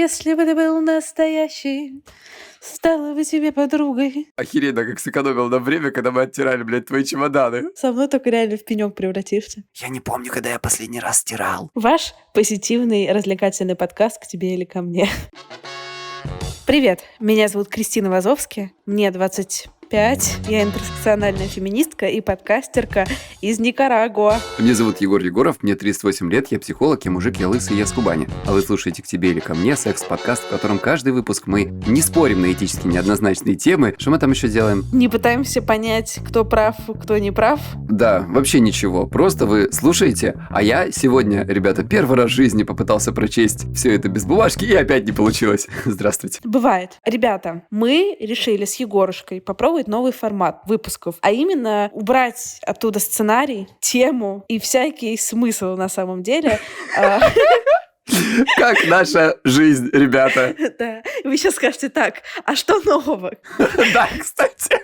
если бы ты был настоящий, стала бы тебе подругой. Охеренно, как сэкономил нам время, когда мы оттирали, блядь, твои чемоданы. Со мной только реально в пенёк превратишься. Я не помню, когда я последний раз стирал. Ваш позитивный развлекательный подкаст «К тебе или ко мне». Привет, меня зовут Кристина Вазовски, мне 25, я интерсекциональная феминистка и подкастерка из Никарагуа. Меня зовут Егор Егоров, мне 38 лет, я психолог, я мужик, я лысый, я с Кубани. А вы слушаете «К тебе или ко мне» секс-подкаст, в котором каждый выпуск мы не спорим на этически неоднозначные темы. Что мы там еще делаем? Не пытаемся понять, кто прав, кто не прав. Да, вообще ничего, просто вы слушаете, а я сегодня, ребята, первый раз в жизни попытался прочесть все это без бумажки, и опять не получилось. Здравствуйте. Бывает. Ребята, мы решили с Егорушкой попробовать новый формат выпусков, а именно убрать оттуда сценарий, тему и всякий смысл на самом деле. Как наша жизнь, ребята. Да. И вы сейчас скажете так, а что нового? Да, кстати.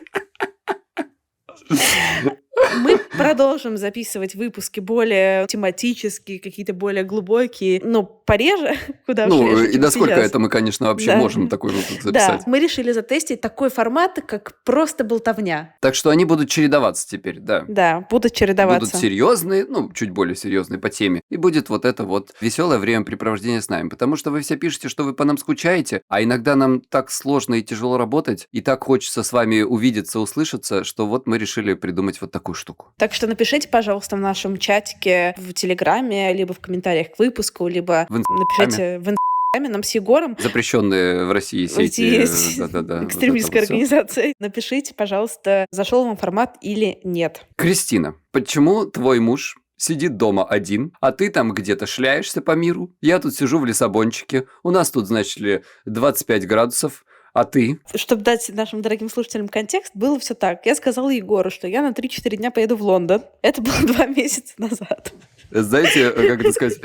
Мы продолжим записывать выпуски более тематические, какие-то более глубокие, но пореже, куда уж реже, и чем насколько сейчас. это мы, конечно, вообще можем такой выпуск записать. Да, мы решили затестить такой формат, как просто болтовня. Так что они будут чередоваться теперь, да. Да, будут чередоваться. Будут серьезные, чуть более серьезные по теме. И будет вот это вот веселое времяпрепровождение с нами. Потому что вы все пишете, что вы по нам скучаете, а иногда нам так сложно и тяжело работать, и так хочется с вами увидеться, услышаться, что вот мы решили придумать вот такую штуку. Так что напишите, пожалуйста, в нашем чатике в Телеграме, либо в комментариях к выпуску, либо напишите в Инстаграме нам с Егором. Запрещенные в России сети. Экстремистская организация. Напишите, пожалуйста, зашел вам формат или нет. Кристина, почему твой муж сидит дома один, а ты там где-то шляешься по миру? Я тут сижу в Лиссабончике, у нас тут, значит ли, 25 градусов, а ты? Чтобы дать нашим дорогим слушателям контекст, было все так. Я сказала Егору, что я на 3-4 дня поеду в Лондон. Это было 2 месяца назад. Знаете, как это сказать,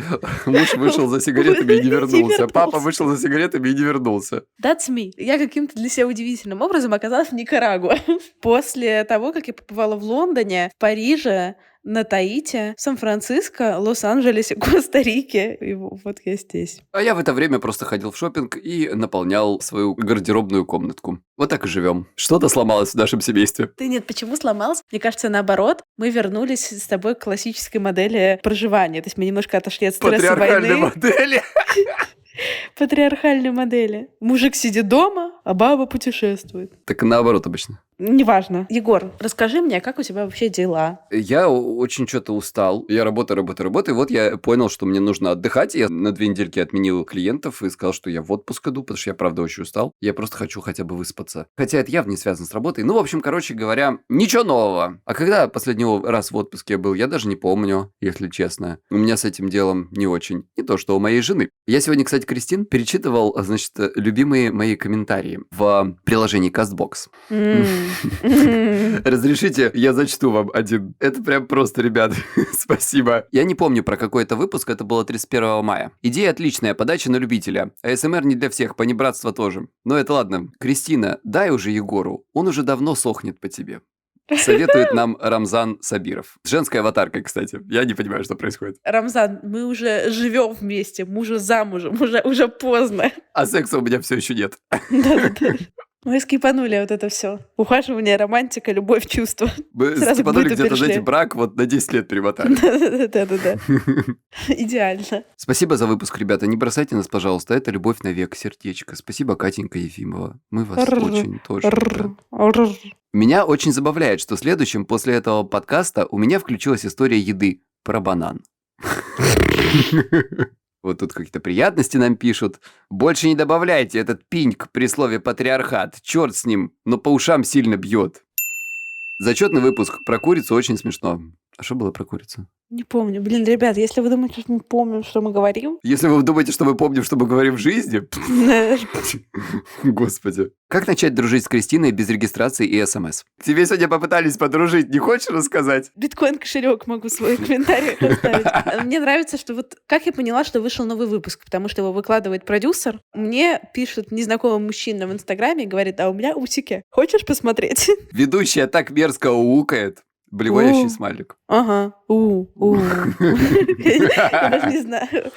муж вышел за сигаретами и не вернулся. Папа вышел за сигаретами и не вернулся. That's me. Я каким-то для себя удивительным образом оказалась в Никарагуа. После того, как я побывала в Лондоне, в Париже, на Таити, Сан-Франциско, Лос-Анджелесе, Коста-Рике. И вот я здесь. А я в это время просто ходил в шопинг и наполнял свою гардеробную комнатку. Вот так и живем. Что-то сломалось в нашем семействе. Ты нет, почему сломалось? Мне кажется, наоборот. Мы вернулись с тобой к классической модели проживания. То есть мы немножко отошли от стресса Патриархальной войны. модели. Патриархальной модели. Мужик сидит дома, а баба путешествует. Так наоборот обычно. Неважно. Егор, расскажи мне, как у тебя вообще дела? Я очень что-то устал. Я работаю. И вот я понял, что мне нужно отдыхать. Я на 2 недельки отменил клиентов и сказал, что я в отпуск иду, потому что я, правда, очень устал. Я просто хочу хотя бы выспаться. Хотя это явно не связано с работой. В общем, короче говоря, ничего нового. А когда последний раз в отпуске я был, я даже не помню, если честно. У меня с этим делом не очень. Не то, что у моей жены. Я сегодня, кстати, Кристин, перечитывал, значит, любимые мои комментарии в приложении CastBox. Разрешите, я зачту вам один. Это прям просто, ребят, спасибо. Я не помню про какой это выпуск, это было 31 мая. Идея отличная, подача на любителя. АСМР не для всех, понебратство тоже. Но это ладно. Кристина, дай уже Егору, он уже давно сохнет по тебе. Советует нам Рамзан Сабиров. С женской аватаркой, кстати. Я не понимаю, что происходит. Рамзан, мы уже живем вместе, мы уже замужем, уже поздно. А секса у меня все еще нет. Да-да-да. Мы скипанули вот это все. Ухаживание, романтика, любовь, чувства. Мы Сразу скипанули к быту где-то, знаете, перешли. брак вот на 10 лет перемотали. Да-да-да. Идеально. Спасибо за выпуск, ребята. Не бросайте нас, пожалуйста. Это любовь навек, сердечко. Спасибо, Катенька Ефимова. Мы вас очень тоже любим. Меня очень забавляет, что следующим после этого подкаста у меня включилась история еды про банан. Вот тут какие-то приятности нам пишут. Больше не добавляйте этот пиньк при слове патриархат. Черт с ним, но по ушам сильно бьет. Зачетный выпуск. Про курицу очень смешно. А что было про курицу? Не помню. Блин, ребят, если вы думаете, что мы помним, что мы говорим... Если вы думаете, что мы помним, что мы говорим в жизни... Господи. Как начать дружить с Кристиной без регистрации и СМС? Тебе сегодня попытались подружить, не хочешь рассказать? Биткоин-кошелек могу свой комментарий оставить. Мне нравится, что вот как я поняла, что вышел новый выпуск, потому что его выкладывает продюсер. Мне пишет незнакомый мужчина в Инстаграме и говорит, а у меня усики. Хочешь посмотреть? Ведущая так мерзко уукает. Блевающий смайлик. Ага. Я даже не знаю.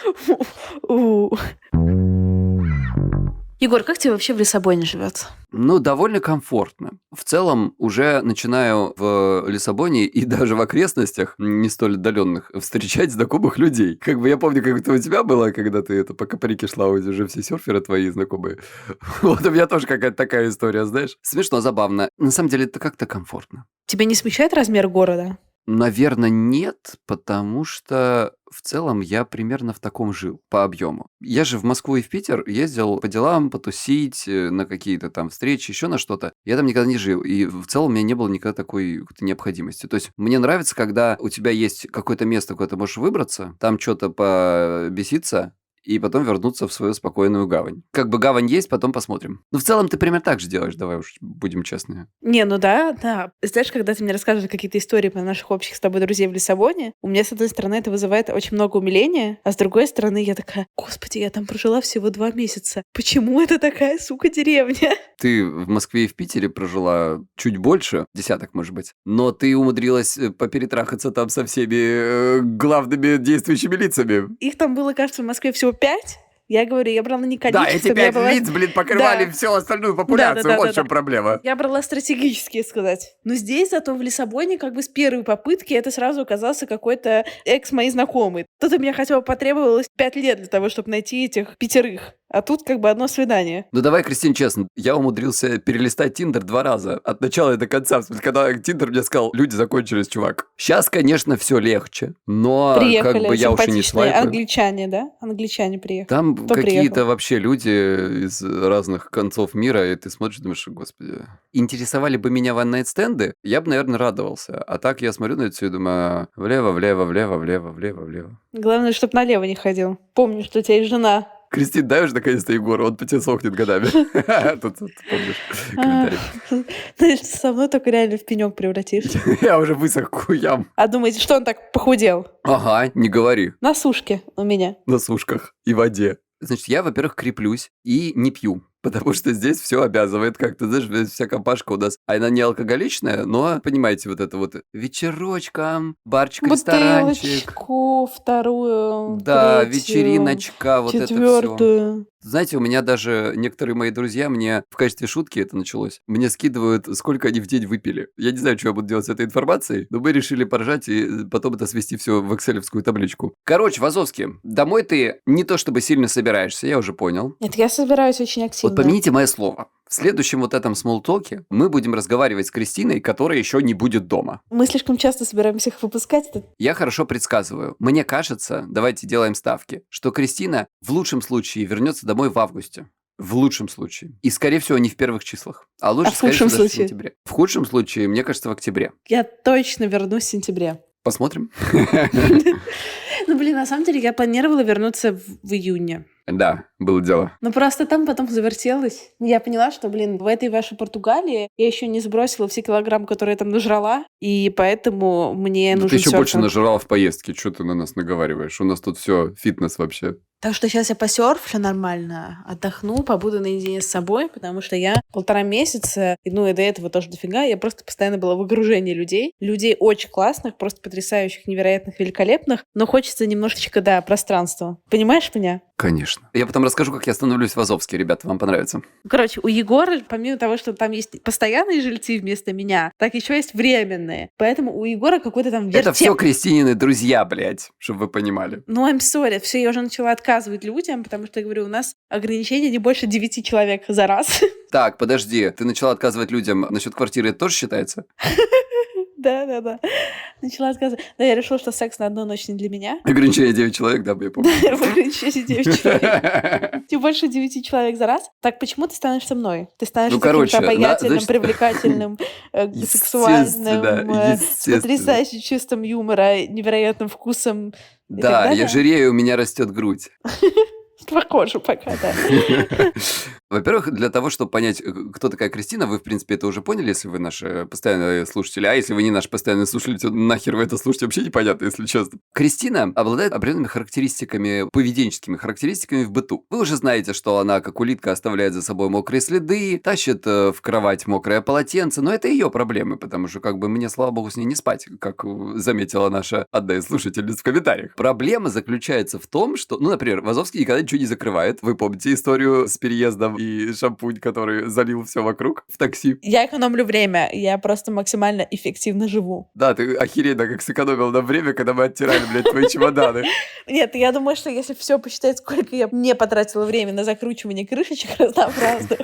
Егор, как тебе вообще в Лиссабоне живется? Ну, довольно комфортно. В целом, уже начинаю в Лиссабоне и даже в окрестностях, не столь отдаленных, встречать знакомых людей. Как бы я помню, как это у тебя было, когда ты по Капарике шла, уже все серферы твои знакомые. Вот у меня тоже какая-то такая история, знаешь. Смешно, забавно. На самом деле, это как-то комфортно. Тебя не смущает размер города? Наверное, нет, потому что в целом я примерно в таком жил по объему. Я же в Москву и в Питер ездил по делам, потусить, на какие-то там встречи, еще на что-то. Я там никогда не жил, и в целом у меня не было никогда такой какой-то необходимости. То есть мне нравится, когда у тебя есть какое-то место, куда ты можешь выбраться, там что-то побеситься, и потом вернуться в свою спокойную гавань. Как бы гавань есть, потом посмотрим. Ну, в целом, ты примерно так же делаешь, давай уж будем честны. Не, ну да. Знаешь, когда ты мне рассказываешь какие-то истории про наших общих с тобой друзей в Лиссабоне, у меня, с одной стороны, это вызывает очень много умиления, а с другой стороны, я такая, господи, я там прожила всего 2 месяца. Почему это такая, сука, деревня? Ты в Москве и в Питере прожила чуть больше, десяток, может быть, но ты умудрилась поперетрахаться там со всеми главными действующими лицами. Их там было, кажется, в Москве всего 5. Я говорю, я брала не количество. Да, эти я 5 брала... лиц, покрывали Да. всю остальную популяцию. Да, Вот в чем проблема. Я брала стратегически сказать. Но здесь зато в Лиссабоне как бы с первой попытки это сразу оказался какой-то экс моей знакомый. Тут у меня хотя бы потребовалось 5 лет для того, чтобы найти этих 5. А тут как бы одно свидание. Ну давай, Кристин, честно, я умудрился перелистать Тиндер 2 раза, от начала и до конца. В смысле, когда Тиндер мне сказал, люди закончились, чувак. Сейчас, конечно, все легче, но Приехали как бы я уж и не симпатичные свайпаю. англичане, да? Англичане приехали. Там Кто какие-то приехал? вообще люди из разных концов мира, и ты смотришь, думаешь, господи. Интересовали бы меня ван-найт-стенды, я бы, наверное, радовался. А так я смотрю на это все и думаю, влево, влево, влево, влево, влево, влево. Главное, чтобы налево не ходил. Помню, что у тебя есть жена. Кристин, дай уже наконец-то Егору, он по тебе сохнет годами. Тут помнишь комментарий. Знаешь, ты со мной только реально в пенек превратишься. Я уже высох к хуям. А думаете, что он так похудел? Ага, не говори. На сушке у меня. На сушках и воде. Значит, я, во-первых, креплюсь и не пью. Потому что здесь все обязывает как-то, знаешь, вся компашка у нас, она не алкоголичная, но, понимаете, вот это вот вечерочком, барчик, ресторанчик. Бутылочку, вторую, Да, третью, вечериночка, вот это все. 4. Знаете, у меня даже некоторые мои друзья мне в качестве шутки это началось, мне скидывают, сколько они в день выпили. Я не знаю, что я буду делать с этой информацией, но мы решили поржать и потом это свести все в экселевскую табличку. Короче, Вазовский, домой ты не то чтобы сильно собираешься, я уже понял. Нет, я собираюсь очень активно. Вот помяните мое слово. В следующем вот этом смолтоке мы будем разговаривать с Кристиной, которая еще не будет дома. Мы слишком часто собираемся их выпускать. Я хорошо предсказываю. Мне кажется, давайте делаем ставки, что Кристина в лучшем случае вернется домой в августе. В лучшем случае. И, скорее всего, не в первых числах. А лучше, в скорее всего, худшем даже в случае? сентябре. В худшем случае, мне кажется, в октябре. Я точно вернусь в сентябре. Посмотрим. Ну, блин, на самом деле я планировала вернуться в июне. Да, было дело. Но просто там потом завертелась. Я поняла, что, блин, в этой вашей Португалии я еще не сбросила все килограммы, которые я там нажрала, и поэтому мне нужен Ты еще больше серфинг. нажрала в поездке. Что ты на нас наговариваешь? У нас тут все фитнес вообще. Так что сейчас я посерфлю нормально, отдохну, побуду наедине с собой, потому что я 1,5 месяца, ну и до этого тоже дофига, я просто постоянно была в окружении людей. Людей очень классных, просто потрясающих, невероятных, великолепных, но хочется немножечко, да, пространства. Понимаешь меня? Конечно. Я потом расскажу, как я становлюсь в Азовске, ребята, вам понравится. Короче, у Егора, помимо того, что там есть постоянные жильцы вместо меня, так еще есть временные. Поэтому у Егора какой-то там вертеп. Это все Кристинины друзья, блядь, чтобы вы понимали. Ну, I'm sorry, все, я уже начала отказывать людям, потому что, я говорю, у нас ограничение не больше 9 человек за раз. Так, подожди, ты начала отказывать людям насчет квартиры, это тоже считается? Да. Начала отказывать. Да, я решила, что секс на одну ночь не для меня. Ограничение 9 человек, да, я помню. Ограничение 9 человек. Тем больше 9 человек за раз. Так почему ты станешь со мной? Ты станешь каким-то обаятельным, привлекательным, сексуальным, с потрясающим чувством юмора, невероятным вкусом. Да, я жирею, у меня растет грудь. Похоже пока, да. Во-первых, для того, чтобы понять, кто такая Кристина, вы, в принципе, это уже поняли, если вы наши постоянные слушатели. А если вы не наш постоянный слушатель, то нахер вы это слушаете, вообще непонятно, если честно. Кристина обладает определенными характеристиками, поведенческими характеристиками в быту. Вы уже знаете, что она, как улитка, оставляет за собой мокрые следы, тащит в кровать мокрое полотенце, но это ее проблемы, потому что, как бы, мне, слава богу, с ней не спать, как заметила наша одна из слушательниц в комментариях. Проблема заключается в том, что, ну, например, Вазовский никогда ничего не закрывает. Вы помните историю с переездом и шампунь, который залил все вокруг в такси. Я экономлю время, я просто максимально эффективно живу. Да, ты охеренно как сэкономил на время, когда мы оттирали, блядь, твои чемоданы. Нет, я думаю, что если все посчитать, сколько я не потратила время на закручивание крышечек разнообразных,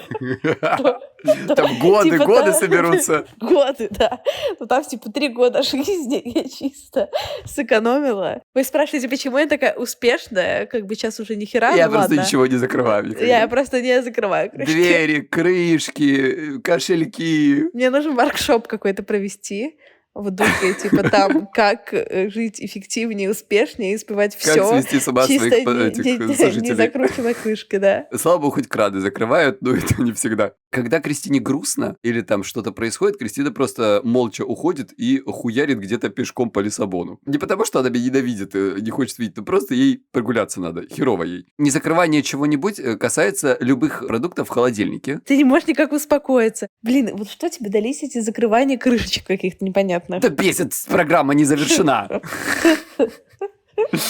Там годы соберутся. Годы, да. Ну там типа 3 года жизни я чисто сэкономила. Вы спрашиваете, почему я такая успешная? Как бы сейчас уже ни хера, Я ну просто ладно. ничего не закрываю. никогда. Я просто не закрываю крышки. Двери, крышки, кошельки. Мне нужен воркшоп какой-то провести в духе, типа там, как жить эффективнее, успешнее и успевать Как все, свести с ума чисто своих не слушателей. закручивая крышки, да. Слава богу, хоть краны закрывают, но это не всегда. Когда Кристине грустно или там что-то происходит, Кристина просто молча уходит и хуярит где-то пешком по Лиссабону. Не потому, что она меня ненавидит, не хочет видеть, но просто ей прогуляться надо, херово ей. Незакрывание чего-нибудь касается любых продуктов в холодильнике. Ты не можешь никак успокоиться. Блин, вот что тебе дались эти закрывания крышечек каких-то непонятных? Да бесит, программа не завершена.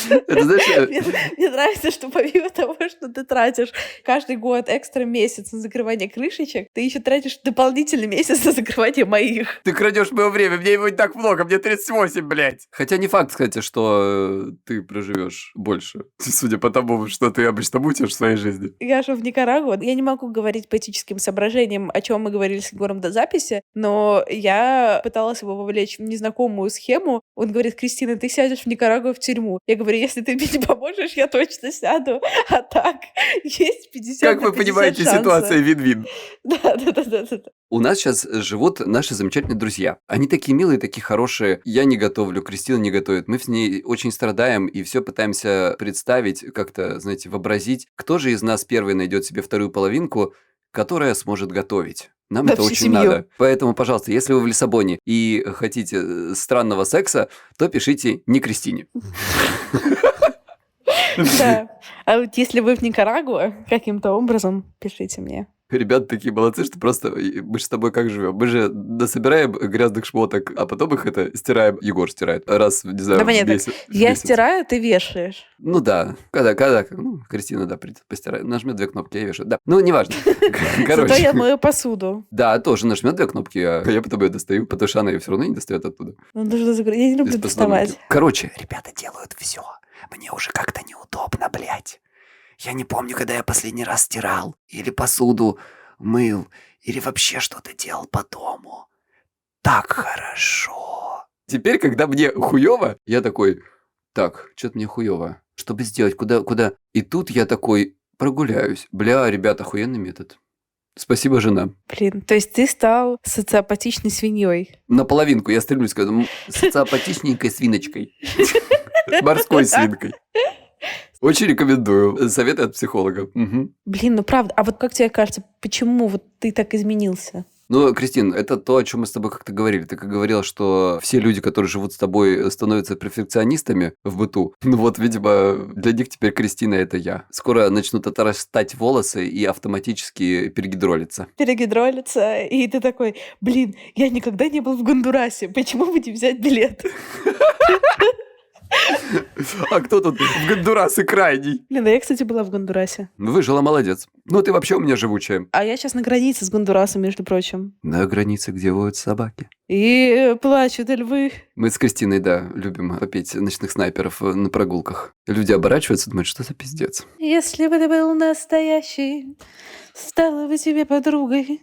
Это, знаешь, Мне нравится, что помимо того, что ты тратишь каждый год экстра месяц на закрывание крышечек, ты еще тратишь дополнительный месяц на закрывание моих. ты крадешь мое время, мне его не так много, мне 38, блядь. Хотя не факт, кстати, что ты проживешь больше, судя по тому, что ты обычно мутишь в своей жизни. Я же в Никарагуа. Я не могу говорить по этическим соображениям, о чем мы говорили с Егором до записи, но я пыталась его вовлечь в незнакомую схему. Он говорит: Кристина, ты сядешь в Никарагуа в тюрьму. Я говорю: если ты мне не поможешь, я точно сяду. А так, есть 50 Как на вы 50 понимаете, шанса. ситуация вин-вин. Да. У нас сейчас живут наши замечательные друзья. Они такие милые, такие хорошие. Я не готовлю, Кристина не готовит. Мы с ней очень страдаем и все пытаемся представить, как-то, знаете, вообразить, кто же из нас первый найдет себе вторую половинку, которая сможет готовить. Нам На это всю очень семью. надо. Поэтому, пожалуйста, если вы в Лиссабоне и хотите странного секса, то пишите не Кристине. Да. А вот если вы в Никарагуа, каким-то образом пишите мне. Ребята такие молодцы, что просто мы же с тобой как живем? Мы же насобираем грязных шмоток, а потом их это стираем. Егор стирает раз, не знаю, Да в понятно. месяц. Я стираю, ты вешаешь. Ну да, когда, Кристина, да, придет постирает, нажмет 2 кнопки, я вешаю, да. Ну, неважно. Зато я Короче, мою посуду. да, тоже нажмет 2 кнопки, а я потом ее достаю, потому что она ее все равно не достает оттуда. Ну, нужно закрыть. Я не люблю Из доставать. посудомойки. Короче, ребята делают все. Мне уже как-то неудобно, блядь. Я не помню, когда я последний раз стирал, или посуду мыл, или вообще что-то делал по дому. Так хорошо. Теперь, когда мне хуёво, я такой: так, что-то мне хуёво. Чтобы сделать, куда? И тут я такой: прогуляюсь. Бля, ребята, охуенный метод. Спасибо, жена. Блин, то есть ты стал социопатичной свиньей. Наполовинку я стремлюсь к этому социопатичненькой свиночкой. Морской свинкой. Очень рекомендую. Советы от психолога. Мгм. Блин, ну правда. А вот как тебе кажется, почему вот ты так изменился? Ну, Кристин, это то, о чем мы с тобой как-то говорили. Ты как говорила, что все люди, которые живут с тобой, становятся перфекционистами в быту. Ну вот, видимо, для них теперь Кристина – это я. Скоро начнут отрастать волосы и автоматически перегидролиться. Перегидролиться, и ты такой: блин, я никогда не был в Гондурасе, почему бы не взять билет? А кто тут в Гондурасе крайний? Блин, да я, кстати, была в Гондурасе. Выжила, молодец. Ну, ты вообще у меня живучая. А я сейчас на границе с Гондурасом, между прочим. На границе, где воют собаки. И плачут львы. Мы с Кристиной, да, любим попеть ночных снайперов на прогулках. Люди оборачиваются, думают, что за пиздец. Если бы ты был настоящий, стала бы тебе подругой,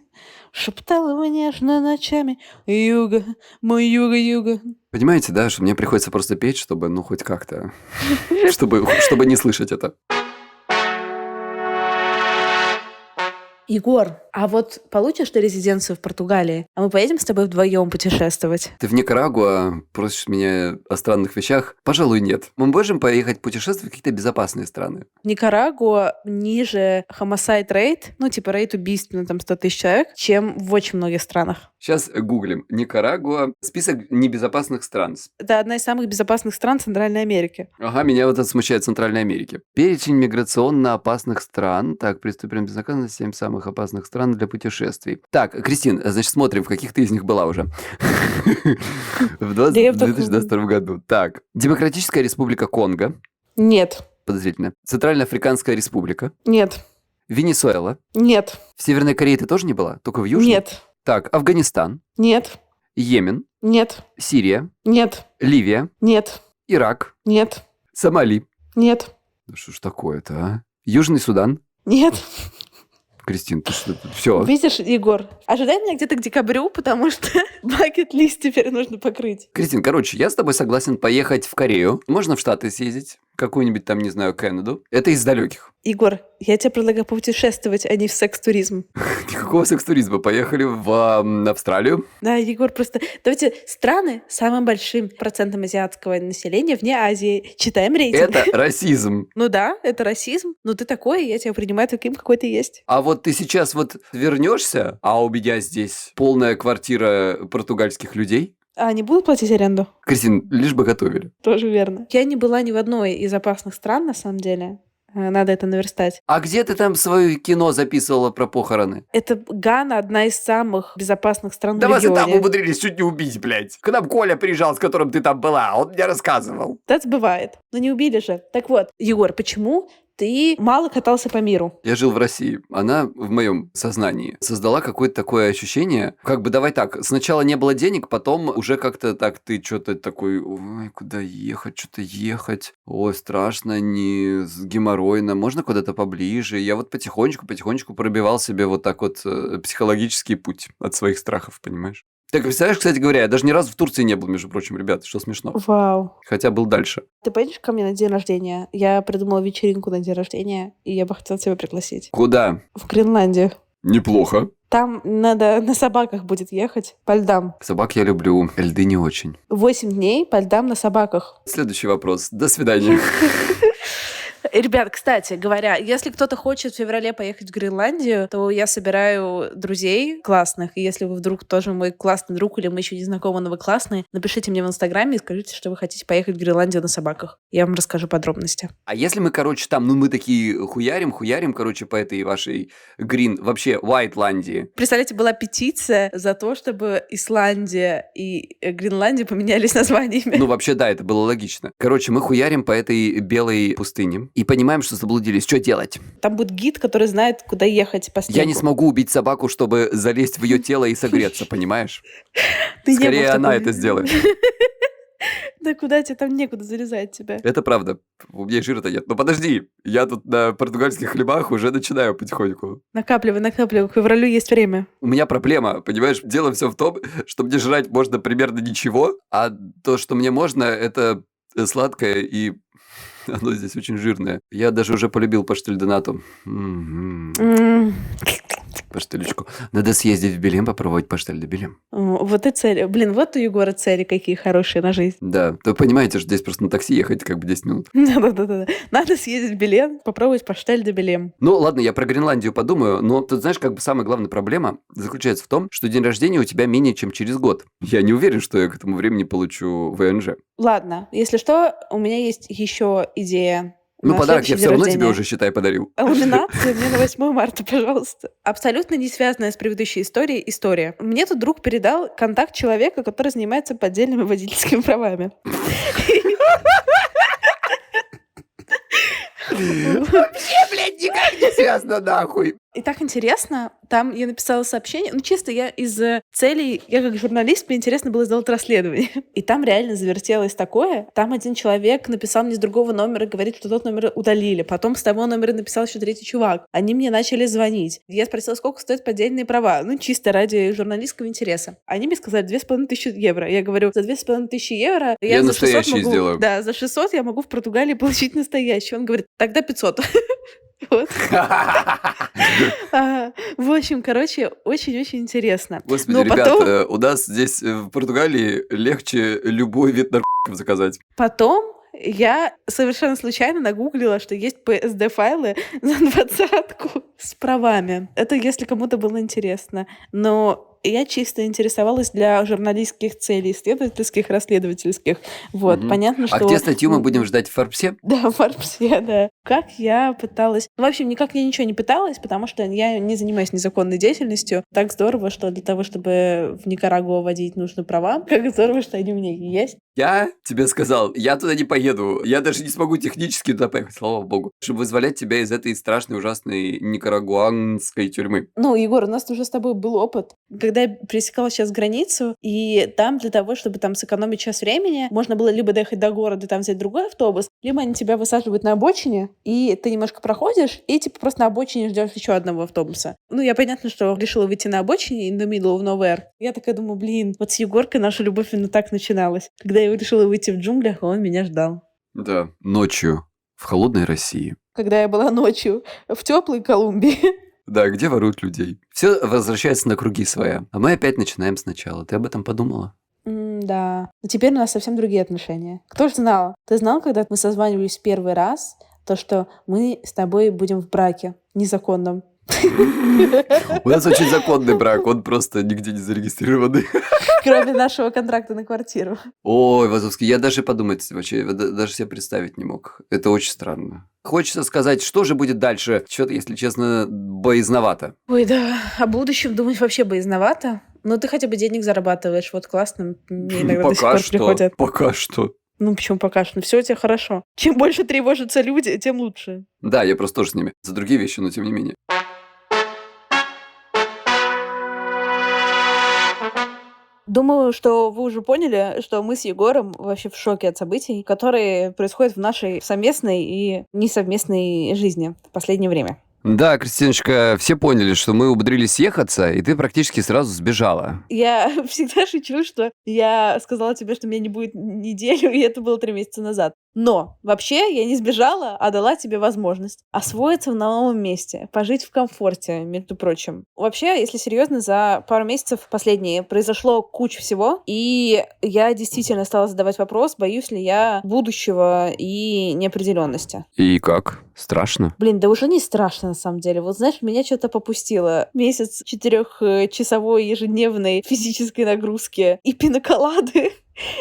шептала бы нежно ночами: юга, мой юга. Понимаете, да, что мне приходится просто петь, чтобы, ну, хоть как-то, чтобы не слышать это. Егор, а вот получишь ты резиденцию в Португалии, а мы поедем с тобой вдвоем путешествовать? Ты в Никарагуа просишь меня о странных вещах? Пожалуй, нет. Мы можем поехать путешествовать в какие-то безопасные страны. Никарагуа ниже homicide rate, ну типа рейт убийств на там 100 тысяч человек, чем в очень многих странах. Сейчас гуглим. Никарагуа. Список небезопасных стран. Это одна из самых безопасных стран Центральной Америки. Ага, меня вот это смущает Центральной Америки. Перечень миграционно опасных стран. Так, преступление безнаказанности, 7 самых опасных стран для путешествий. Так, Кристин, значит, смотрим, в каких ты из них была уже. В 2022 году. Так, Демократическая Республика Конго. Нет. Подозрительно. Центральноафриканская Республика. Нет. Венесуэла. Нет. В Северной Корее ты тоже не была? Только в Южной? Нет. Так, Афганистан. Нет. Йемен. Нет. Сирия. Нет. Ливия. Нет. Ирак. Нет. Сомали. Нет. Да что ж такое-то, а? Южный Судан. Нет. Кристин, ты что? Все. Видишь, Егор, ожидай меня где-то к декабрю, потому что бакет-лист теперь нужно покрыть. Кристин, короче, я с тобой согласен поехать в Корею. Можно в Штаты съездить. Какую-нибудь там, не знаю, Канаду. Это из далеких. Егор, я тебе предлагаю попутешествовать, а не в секс-туризм. Никакого секс-туризма. Поехали в Австралию. Да, Егор, просто давайте страны с самым большим процентом азиатского населения вне Азии. Читаем рейтинг. Это расизм. Ну да, это расизм. Но ты такой, я тебя принимаю таким, какой ты есть. А вот ты сейчас вот вернешься, а у меня здесь полная квартира португальских людей. А они будут платить аренду? Кристин, лишь бы готовили. Тоже верно. Я не была ни в одной из опасных стран, на самом деле. Надо это наверстать. А где ты там свое кино записывала про похороны? Это Гана, одна из самых безопасных стран Да в вас и регионе. там умудрились чуть не убить, блядь. К нам Коля приезжал, с которым ты там была, он мне рассказывал. Это бывает. Но не убили же. Так вот, Егор, почему ты мало катался по миру? Я жил в России. Она в моем сознании создала какое-то такое ощущение, как бы давай так, сначала не было денег, потом уже как-то так ты что-то такой, ой, куда ехать, что-то ехать, ой, страшно, не геморройно, можно куда-то поближе. Я вот потихонечку пробивал себе вот так вот психологический путь от своих страхов, понимаешь? Так, представляешь, кстати говоря, я даже ни разу в Турции не был, между прочим, ребята, что смешно. Вау. Хотя был дальше. Ты поедешь ко мне на день рождения? Я придумала вечеринку на день рождения, и я бы хотела тебя пригласить. Куда? В Гренландию. Неплохо. Там надо на собаках будет ехать по льдам. Собак я люблю, льды не очень. 8 дней по льдам на собаках. Следующий вопрос. До свидания. Ребят, кстати говоря, если кто-то хочет в феврале поехать в Гренландию, то я собираю друзей классных. И если вы вдруг тоже мой классный друг, или мы еще не знакомы, но вы классные, напишите мне в Инстаграме и скажите, что вы хотите поехать в Гренландию на собаках. Я вам расскажу подробности. А если мы, короче, там, мы такие хуярим, короче, по этой вашей вообще, Уайтландии. Представляете, была петиция за то, чтобы Исландия и Гренландия поменялись названиями. Вообще, да, это было логично. Короче, мы хуярим по этой белой пустыне и понимаем, что заблудились. Что делать? Там будет гид, который знает, куда ехать по снегу. Я не смогу убить собаку, чтобы залезть в ее тело и согреться, понимаешь? Ты не был Скорее в она таком- это сделает. Да куда тебе там некуда залезать тебя? Это правда. У меня жира-то нет. Но подожди, я тут на португальских хлебах уже начинаю потихоньку. Накапливай. К февралю есть время. У меня проблема, понимаешь? Дело все в том, что мне жрать можно примерно ничего, а то, что мне можно, это сладкое и оно здесь очень жирное. Я даже уже полюбил паштель де нату. Паштелечку. Надо съездить в Белем, попробовать паштель де Белем. Вот и цели. Блин, вот у Егора цели какие хорошие на жизнь. Да, то понимаете, что здесь просто на такси ехать как бы 10 минут. Да. Надо съездить в Белем, попробовать паштель де Белем. Ну, ладно, я про Гренландию подумаю, но тут, знаешь, как бы самая главная проблема заключается в том, что день рождения у тебя менее чем через год. Я не уверен, что я к этому времени получу ВНЖ. Ладно, если что, у меня есть еще идея. Ну, на подарок следующий я день все равно тебе рождения. уже, считай, подарил. Ламинацию мне на 8 марта, пожалуйста. Абсолютно не связанная с предыдущей историей история. Мне тут друг передал контакт человека, который занимается поддельными водительскими правами. Вообще, блядь, никак не связано, нахуй. И так интересно, там я написала сообщение, чисто я из целей, я как журналист, мне интересно было сделать расследование. И там реально завертелось такое. Там один человек написал мне с другого номера, говорит, что тот номер удалили. Потом с того номера написал еще третий чувак. Они мне начали звонить. Я спросила, сколько стоят поддельные права. Чисто ради журналистского интереса. Они мне сказали 2500 евро. Я говорю, за 2500 евро Я за 600 настоящий могу... сделаю. Да, за 600 я могу в Португалии получить настоящий. Он говорит, тогда 500. Вот. В общем, короче, очень-очень интересно. Господи, Но ребят, потом- у нас здесь в Португалии легче любой вид наркотиков заказать. Потом я совершенно случайно нагуглила, что есть PSD-файлы за 20-ку с правами. Это если кому-то было интересно. Но я чисто интересовалась для журналистских целей, исследовательских, расследовательских. Вот, Мгм. понятно, что... А где статью мы будем ждать в Форбсе? Да, в Форбсе, да. Как я пыталась... В общем, никак я ничего не пыталась, потому что я не занимаюсь незаконной деятельностью. Так здорово, что для того, чтобы в Никарагуа водить, нужны права. Как здорово, что они у меня есть. Я тебе сказал, я туда не поеду. Я даже не смогу технически туда поехать, слава богу, чтобы вызволять тебя из этой страшной, ужасной никарагуанской тюрьмы. Ну, Егор, у нас уже с тобой был опыт. Когда я пересекала сейчас границу, и там для того, чтобы там сэкономить час времени, можно было либо доехать до города, там взять другой автобус, либо они тебя высаживают на обочине, и ты немножко проходишь, и типа просто на обочине ждешь еще одного автобуса. Ну, я понятно, что решила выйти на обочине in the middle of nowhere. Я такая думаю, блин, вот с Егоркой наша любовь именно так начиналась. Когда я решила выйти в джунглях, он меня ждал. Да, ночью в холодной России. Когда я была ночью в теплой Колумбии. Да, где воруют людей. Все возвращается на круги своя. А мы опять начинаем сначала. Ты об этом подумала? Да. Но теперь у нас совсем другие отношения. Кто ж знал? Ты знал, когда мы созванивались в первый раз, то, что мы с тобой будем в браке незаконном? У нас очень законный брак, он просто нигде не зарегистрированный. Кроме нашего контракта на квартиру. Ой, Вазовский, я даже подумать вообще, даже себе представить не мог. Это очень странно. Хочется сказать, что же будет дальше. Что-то, если честно, боязновато. Ой, да. О будущем думать вообще боязновато. Но ты хотя бы денег зарабатываешь. Вот классно. Мне иногда до сих пор приходят. Пока что. Ну, почему пока что? Все у тебя хорошо. Чем больше тревожатся люди, тем лучше. Да, я просто тоже с ними. За другие вещи, но тем не менее. Думаю, что вы уже поняли, что мы с Егором вообще в шоке от событий, которые происходят в нашей совместной и несовместной жизни в последнее время. Да, Кристиночка, все поняли, что мы умудрились съехаться, и ты практически сразу сбежала. Я всегда шучу, что я сказала тебе, что меня не будет неделю, и это было 3 месяца назад. Но вообще я не сбежала, а дала тебе возможность освоиться в новом месте, пожить в комфорте, между прочим. Вообще, если серьезно, за пару месяцев последние произошло куча всего, и я действительно стала задавать вопрос, боюсь ли я будущего и неопределенности. И как? Страшно? Блин, да уже не страшно на самом деле. Вот знаешь, меня что-то попустило. Месяц 4-часовой ежедневной физической нагрузки и пиноколады,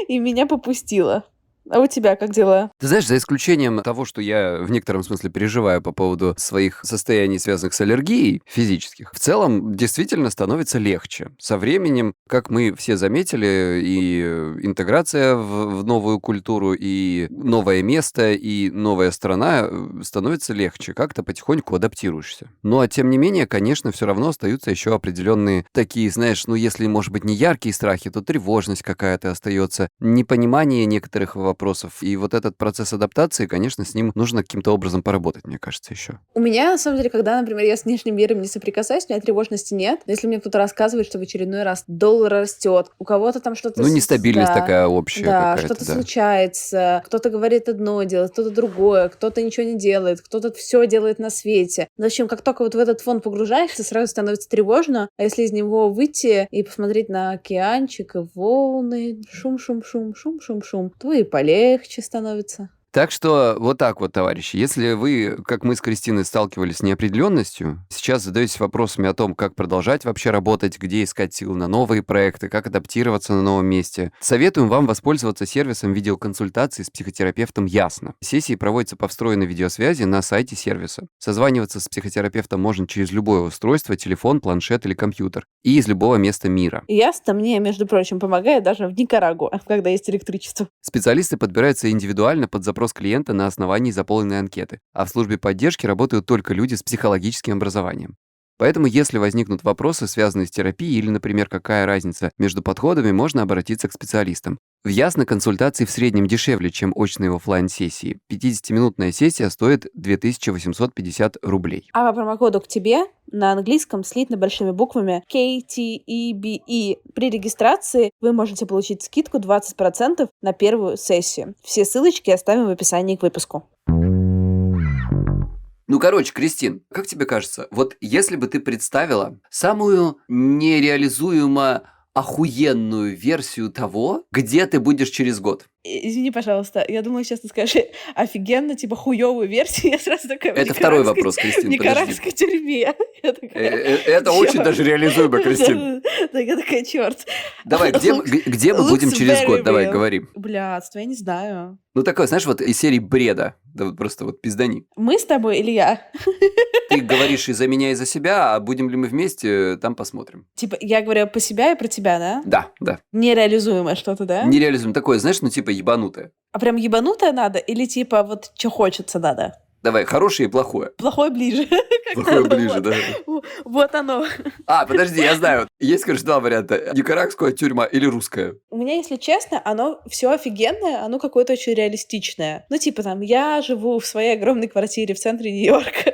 и меня попустило. А у тебя как дела? Ты знаешь, за исключением того, что я в некотором смысле переживаю по поводу своих состояний, связанных с аллергией физических, в целом действительно становится легче. Со временем, как мы все заметили, и интеграция в новую культуру, и новое место, и новая страна становится легче. Как-то потихоньку адаптируешься. Ну, а тем не менее, конечно, все равно остаются еще определенные такие, знаешь, ну, если, может быть, не яркие страхи, то тревожность какая-то остается, непонимание некоторых вопросов. И вот этот процесс адаптации, конечно, с ним нужно каким-то образом поработать, мне кажется, еще. У меня, на самом деле, когда, например, я с внешним миром не соприкасаюсь, у меня тревожности нет. Но если мне кто-то рассказывает, что в очередной раз доллар растет, у кого-то там что-то... Ну, нестабильность такая общая какая-то. Что-то случается, кто-то говорит одно, делает кто-то другое, кто-то ничего не делает, кто-то все делает на свете. В общем, как только вот в этот фон погружаешься, сразу становится тревожно, а если из него выйти и посмотреть на океанчик, и волны, шум-шум-шум, то и полегче становится. Так что вот так вот, товарищи. Если вы, как мы с Кристиной, сталкивались с неопределенностью, сейчас задаетесь вопросами о том, как продолжать вообще работать, где искать силы на новые проекты, как адаптироваться на новом месте, советуем вам воспользоваться сервисом видеоконсультации с психотерапевтом «Ясно». Сессии проводятся по встроенной видеосвязи на сайте сервиса. Созваниваться с психотерапевтом можно через любое устройство, телефон, планшет или компьютер, и из любого места мира. «Ясно» мне, между прочим, помогает даже в Никарагуа, когда есть электричество. Специалисты подбираются индивидуально под запрос клиента на основании заполненной анкеты, а в службе поддержки работают только люди с психологическим образованием. Поэтому, если возникнут вопросы, связанные с терапией, или, например, какая разница между подходами, можно обратиться к специалистам. В Ясно консультации в среднем дешевле, чем очные оффлайн-сессии. 50-минутная сессия стоит 2850 рублей. А по промокоду к тебе на английском слитно большими буквами KTEBE. При регистрации вы можете получить скидку 20% на первую сессию. Все ссылочки оставим в описании к выпуску. Ну, короче, Кристин, как тебе кажется, вот если бы ты представила самую нереализуемо охуенную версию того, где ты будешь через год, Извини, пожалуйста, я думала, сейчас ты скажешь офигенно, типа хуёвую версию. Я сразу такая Это второй в вопрос, Кристин, подожди. никарагской тюрьме. Я такая, Это очень чёрт. даже реализуемо, Кристин. Да, я такая, черт. Давай, где мы будем через год? Давай, говори. Блядство, я не знаю. Ну, такое, знаешь, вот из серии бреда. Да вот просто вот пиздани. Мы с тобой или я? Ты говоришь и за меня, и за себя, а будем ли мы вместе, там посмотрим. Типа, я говорю по себя и про тебя, да? Да. Нереализуемое что-то, да? Нереализуем такое, знаешь, ну типа ебанутое. А прям ебанутое надо? Или типа вот что хочется надо? Давай, хорошее и плохое. Плохое ближе. Плохое ближе, да. Вот оно. Подожди, я знаю. Есть, короче, два варианта. Никарагская тюрьма или русская. У меня, если честно, оно все офигенное, оно какое-то очень реалистичное. Ну, типа там, я живу в своей огромной квартире в центре Нью-Йорка.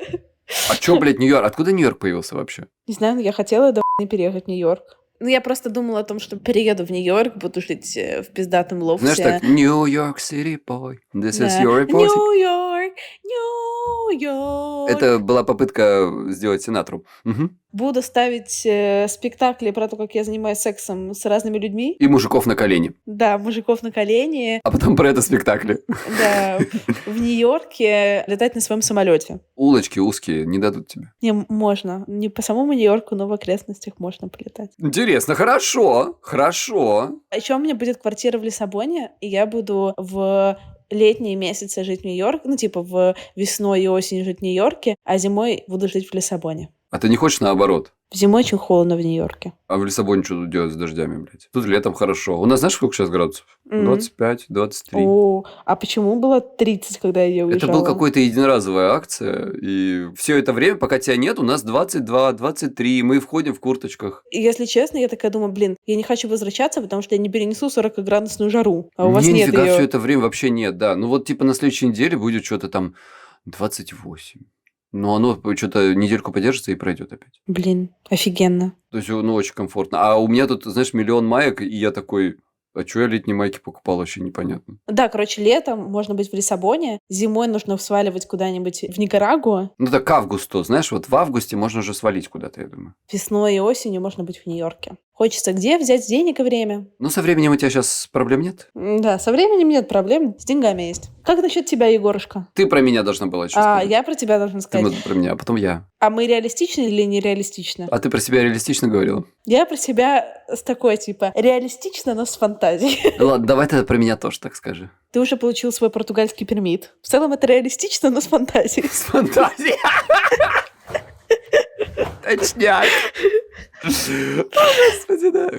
А чё, блядь, Нью-Йорк? Откуда Нью-Йорк появился вообще? Не знаю, но я хотела до переехать в Нью-Йорк. Ну, я просто думала о том, что перееду в Нью-Йорк, буду жить в пиздатом лофте. Знаешь так, Нью-Йорк City boy, this is Да. your report. Нью-Йорк, Нью-Йорк. Это была попытка сделать Синатру. Мгм. Буду ставить спектакли про то, как я занимаюсь сексом с разными людьми. И мужиков на колени. Да, мужиков на колени. А потом про это спектакли. Да, в Нью-Йорке летать на своем самолете. Улочки узкие не дадут тебе. Не, можно. Не по самому Нью-Йорку, но в окрестностях можно полетать. Интересно, хорошо. А еще у меня будет квартира в Лиссабоне, и я буду в летние месяцы жить в Нью-Йорке, ну, типа в весной и осенью жить в Нью-Йорке, а зимой буду жить в Лиссабоне. А ты не хочешь наоборот? Зимой очень холодно в Нью-Йорке. А в Лиссабоне что тут делать с дождями, блядь? Тут летом хорошо. У нас знаешь, сколько сейчас градусов? 25, 23. О, а почему было 30, когда я уезжала? Это была какая-то единоразовая акция, и все это время, пока тебя нет, у нас 22, 23, мы входим в курточках. И если честно, я такая думаю, блин, я не хочу возвращаться, потому что я не перенесу 40-градусную жару, а у вас нет нифига её. все это время вообще нет, да. Ну вот типа на следующей неделе будет что-то там 28. Но оно что-то недельку подержится и пройдет опять. Блин, офигенно. То есть, ну, очень комфортно. А у меня тут, знаешь, миллион маек, и я такой, а что я летние майки покупал, вообще непонятно. Да, короче, летом можно быть в Лиссабоне, зимой нужно сваливать куда-нибудь в Никарагуа, Ну так к августу, знаешь, вот в августе можно уже свалить куда-то, я думаю. весной и осенью можно быть в Нью-Йорке. Хочется где взять денег и время? Ну, со временем у тебя сейчас проблем нет? Да, со временем нет проблем, с деньгами есть. Как насчет тебя, Егорушка? Ты про меня должна была сейчас сказать. Я про тебя должна Ты сказать. про меня, а потом я. А мы реалистичны или нереалистичны? А ты про себя реалистично говорила? Я про себя с такой, типа, реалистично, но с фантазией. Ладно, давай тогда про меня тоже так скажи. Ты уже получил свой португальский пермит. В целом это реалистично, но с фантазией. С фантазией. Точняк. Господи, да.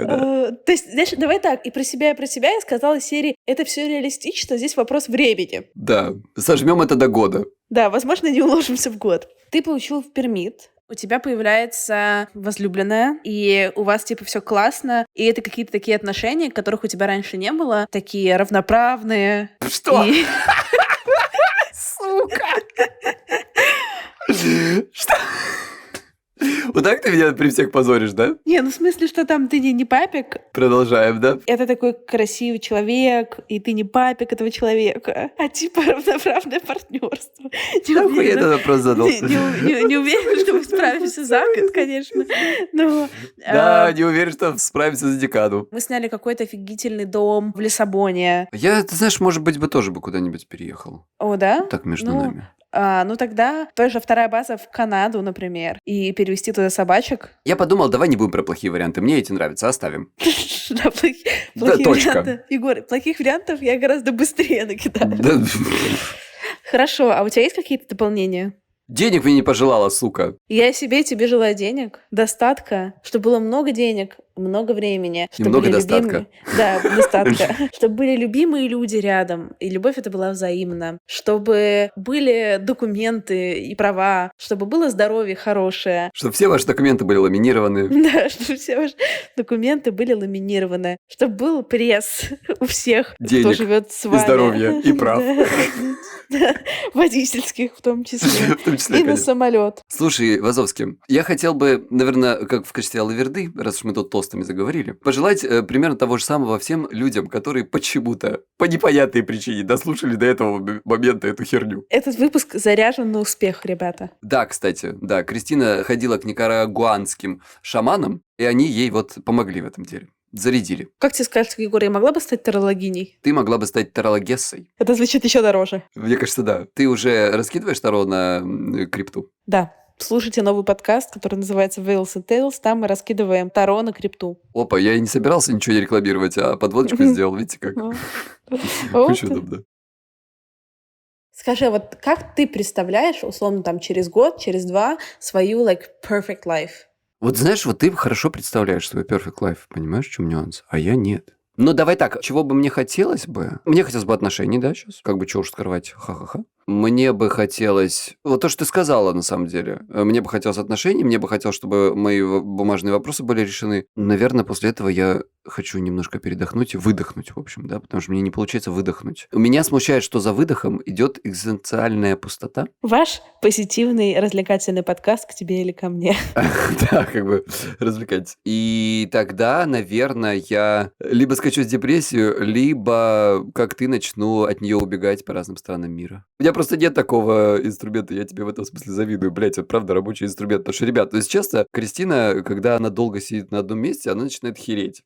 То есть, знаешь, давай так, и про себя я сказала из серии, это все реалистично, здесь вопрос времени. Да, сожмем это до года. Да, возможно, не уложимся в год. Ты получил пермит, у тебя появляется возлюбленная, и у вас, типа, все классно, и это какие-то такие отношения, которых у тебя раньше не было, такие равноправные. Что? И- Сука! Что? Вот так ты меня при всех позоришь, да? Не, ну в смысле, что там ты не папик, Продолжаем, да? это такой красивый человек, и ты не папик этого человека, а типа равноправное партнерство. Не Нахуй я уверена. этот вопрос задал? Не уверена, что мы справимся за год, конечно. Но Да, не уверен, что справимся за декаду. мы сняли какой-то офигительный дом в Лиссабоне. Я, ты знаешь, может быть, бы тоже бы куда-нибудь переехал. О, да? Так между Ну, нами. Ну тогда тоже вторая база в Канаду, например, и перевести туда собачек. Я подумал, давай не будем про плохие варианты. Мне эти нравятся, оставим. Да, Да, плохие точка. варианты. Егор, плохих вариантов я гораздо быстрее накидаю. Да. Хорошо, а у тебя есть какие-то дополнения? Денег мне не пожелала, сука. Я себе и тебе желаю денег, достатка, чтобы было много денег, много времени. И чтобы много были достатка. Да, достатка. Чтобы были любимые люди рядом, и любовь это была взаимна. Чтобы были документы и права, чтобы было здоровье хорошее. Чтобы все ваши документы были ламинированы. Да, чтобы все ваши документы были ламинированы. Чтобы был пресс у всех, кто Денег живет с и вами. здоровья, и прав. Да, водительских в том числе. В том числе, И на конечно. самолет. Слушай, Вазовский, я хотел бы, наверное, как в качестве алаверды, раз уж мы тут тостами заговорили, пожелать примерно того же самого всем людям, которые почему-то, по непонятной причине, дослушали до этого момента эту херню. Этот выпуск заряжен на успех, ребята. Да, кстати, да, Кристина ходила к никарагуанским шаманам, и они ей вот помогли в этом деле. Зарядили. Как тебе скажешь, Егор, я могла бы стать тарологиней? Ты могла бы стать тарологессой. Это звучит еще дороже. Мне кажется, да. Ты уже раскидываешь таро на крипту? Да. Слушайте новый подкаст, который называется Whales and Tales. Там мы раскидываем таро на крипту. Опа, я и не собирался ничего не рекламировать, а подводочку сделал, видите как? Очень удобно. Скажи, вот как ты представляешь, условно, там, через год, через два, свою, perfect life? Вот знаешь, вот ты хорошо представляешь свой perfect life, понимаешь, в чем нюанс? А я нет. Ну, давай так, чего бы мне хотелось бы? Мне хотелось бы отношений, да, сейчас? Как бы, чего уж скрывать, ха-ха-ха. Мне бы хотелось... Вот то, что ты сказала, на самом деле. Мне бы хотелось отношений, мне бы хотелось, чтобы мои бумажные вопросы были решены. Наверное, после этого я хочу немножко передохнуть и выдохнуть, в общем, да, потому что мне не получается выдохнуть. Меня смущает, что за выдохом идет экзистенциальная пустота. Ваш позитивный развлекательный подкаст «К тебе или ко мне». Да, как бы развлекать. И тогда, наверное, я либо скачусь в депрессию, либо, как ты, начну от нее убегать по разным странам мира. У меня просто нет такого инструмента, я тебе в этом смысле завидую. Блять, это правда рабочий инструмент. Потому что, ребят, то есть часто Кристина, когда она долго сидит на одном месте, она начинает хереть.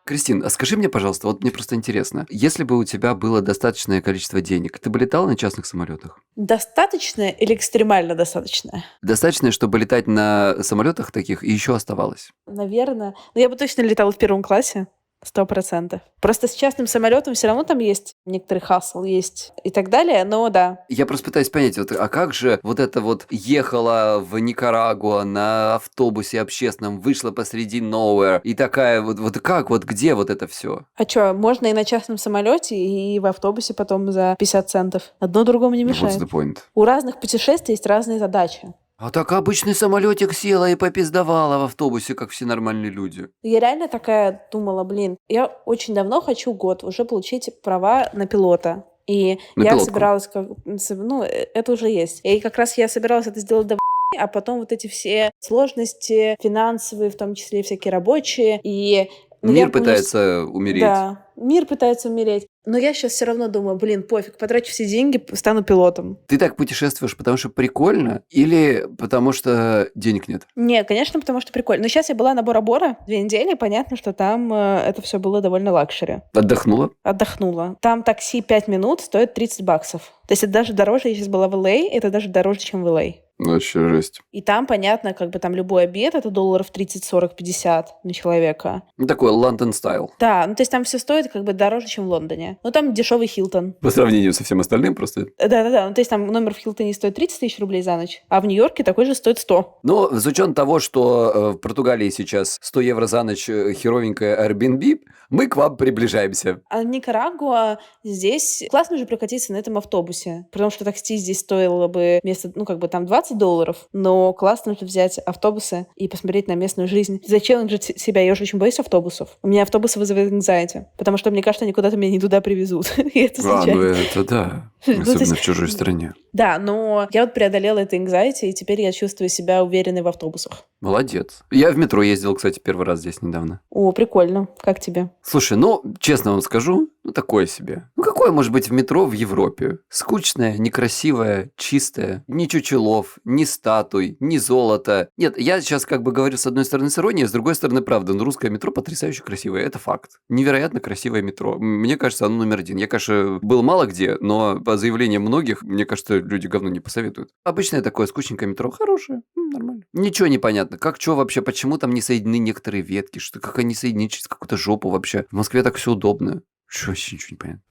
Кристин, а скажи мне, пожалуйста, вот мне просто интересно, если бы у тебя было достаточное количество денег, ты бы летала на частных самолетах? Достаточное или экстремально достаточное? Достаточное, чтобы летать на самолетах таких и еще оставалось? Наверное. Но я бы точно летала в первом классе. 100%. Просто с частным самолетом все равно там есть некоторый хасл, есть и так далее, но да. Я просто пытаюсь понять, вот, а как же вот это вот ехала в Никарагуа на автобусе общественном, вышла посреди nowhere, и такая вот как, вот где вот это все? А что, можно и на частном самолете, и в автобусе потом за 50 центов. Одно другому не мешает. What's the point? У разных путешествий есть разные задачи. А так обычный самолетик села и попиздовала в автобусе, как все нормальные люди. Я реально такая думала, я очень давно хочу уже получить права на пилота. И На я пилотку. собиралась, это уже есть. И как раз я собиралась это сделать до а потом вот эти все сложности финансовые, в том числе и всякие рабочие. И Мир пытается умереть. Да, мир пытается умереть. Но я сейчас все равно думаю, пофиг, потрачу все деньги, стану пилотом. Ты так путешествуешь, потому что прикольно или потому что денег нет? Не, конечно, потому что прикольно. Но сейчас я была на Бора-Бора 2 недели, понятно, что там это все было довольно лакшери. Отдохнула? Отдохнула. Там такси 5 минут стоит $30. То есть это даже дороже, я сейчас была в LA, это даже дороже, чем в LA. Вообще жесть. И там, понятно, там любой обед, это $30, 40, 50 на человека. Ну, такой London стайл. Да, то есть там все стоит дороже, чем в Лондоне. Но там дешевый Хилтон. По сравнению со всем остальным просто. Да. То есть там номер в Хилтоне стоит 30 тысяч рублей за ночь, а в Нью-Йорке такой же стоит 100. Но с учетом того, что в Португалии сейчас 100 евро за ночь херовенькая Airbnb, мы к вам приближаемся. А в Никарагуа здесь классно же прокатиться на этом автобусе, потому что такси здесь стоило бы вместо, там $20, но классно же взять автобусы и посмотреть на местную жизнь. Зачелленджить себя, я уже очень боюсь автобусов. У меня автобусы вызывают anxiety, потому что мне кажется, они куда-то меня не туда привезут. И это это да. Особенно в чужой стране. Да, но я преодолела это anxiety, и теперь я чувствую себя уверенной в автобусах. Молодец. Я в метро ездил, кстати, первый раз здесь недавно. О, прикольно. Как тебе? Слушай, честно вам скажу, такое себе. Какое может быть в метро в Европе? Скучное, некрасивое, чистое, ни чучелов, ни статуй, ни золота. Нет, я сейчас говорю с одной стороны с иронией, с другой стороны правда. Но русское метро потрясающе красивое, это факт. Невероятно красивое метро. Мне кажется, оно номер один. Я, конечно, был мало где, но по заявлениям многих, мне кажется, люди говно не посоветуют. Обычное такое скучненькое метро, хорошее, нормально. Ничего не понятно. Как, что вообще, почему там не соединены некоторые ветки, как они соединены через какую-то жопу вообще. В Москве так все удобно. Вообще ничего не понятно.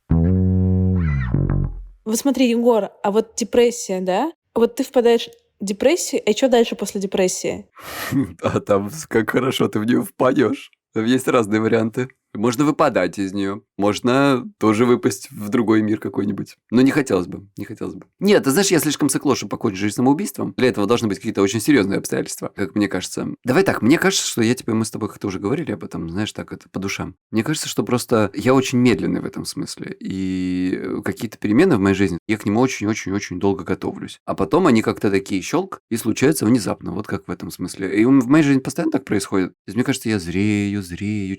Вот смотри, Егор, а вот депрессия, да? Вот ты впадаешь в депрессию, и что дальше после депрессии? А там как хорошо ты в нее впадешь. Там есть разные варианты. Можно выпадать из нее. Можно тоже выпасть в другой мир какой-нибудь. Но не хотелось бы. Нет, ты знаешь, я слишком сыкло, чтобы покончить жизнь самоубийством. Для этого должны быть какие-то очень серьезные обстоятельства, как мне кажется. Давай так, мне кажется, что мы с тобой как-то уже говорили об этом, знаешь, так это по душам. Мне кажется, что просто я очень медленный в этом смысле. И какие-то перемены в моей жизни, я к ним очень-очень-очень долго готовлюсь. А потом они как-то такие щелк и случаются внезапно. Вот как в этом смысле. И в моей жизни постоянно так происходит. То есть, мне кажется, я зрею,